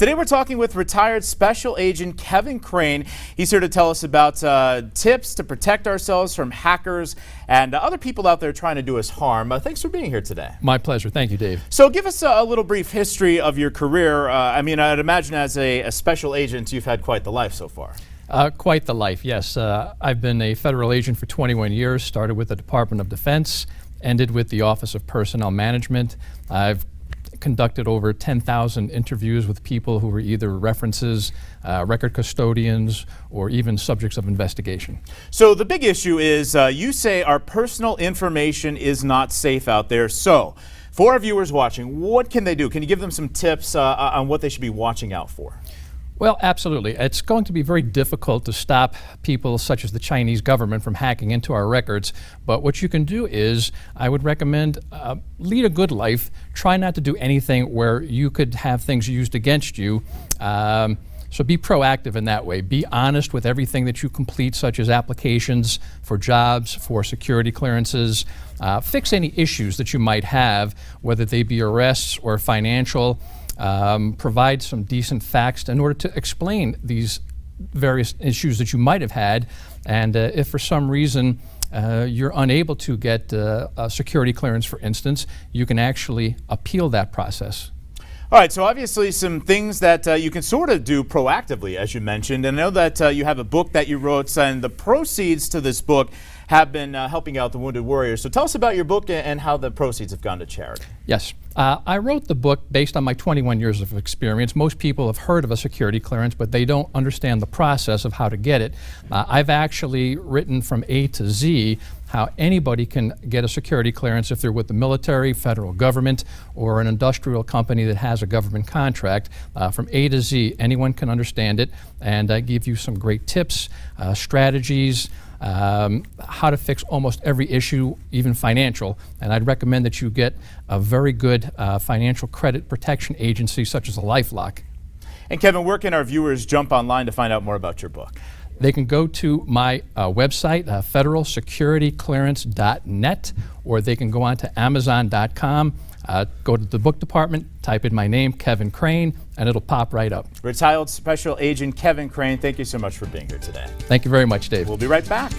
Today we're talking with retired Special Agent Kevin Crane. He's here to tell us about tips to protect ourselves from hackers and other people out there trying to do us harm. Thanks for being here today. My pleasure. Thank you, Dave. So give us a little brief history of your career. I'd imagine as a special agent you've had quite the life so far. Quite the life, yes. I've been a federal agent for 21 years, started with the Department of Defense, ended with the Office of Personnel Management. I've conducted over 10,000 interviews with people who were either references, record custodians, or even subjects of investigation. So the big issue is you say our personal information is not safe out there. So for our viewers watching, what can they do? Can you give them some tips on what they should be watching out for? Well, absolutely. It's going to be very difficult to stop people such as the Chinese government from hacking into our records. But what you can do is, I would recommend lead a good life. Try not to do anything where you could have things used against you. So be proactive in that way. Be honest with everything that you complete, such as applications for jobs, for security clearances. Fix any issues that you might have, whether they be arrests or financial. Provide some decent facts in order to explain these various issues that you might have had. And if for some reason you're unable to get a security clearance, for instance, you can actually appeal that process. All right, so obviously some things that you can sort of do proactively, as you mentioned. And I know that you have a book that you wrote, and the proceeds to this book have been helping out the wounded warriors. So tell us about your book and how the proceeds have gone to charity. Yes. I wrote the book based on my 21 years of experience. Most people have heard of a security clearance, but they don't understand the process of how to get it. I've actually written from A to Z how anybody can get a security clearance if they're with the military, federal government, or an industrial company that has a government contract. From A to Z, anyone can understand it, and I give you some great tips, strategies, how to fix almost every issue, even financial. And I'd recommend that you get a very good financial credit protection agency such as a LifeLock. And Kevin, where can our viewers jump online to find out more about your book? They can go to my website, federalsecurityclearance.net, or they can go on to Amazon.com. Go to the book department, type in my name, Kevin Crane, and it'll pop right up. Retired Special Agent Kevin Crane, thank you so much for being here today. Thank you very much, Dave. We'll be right back.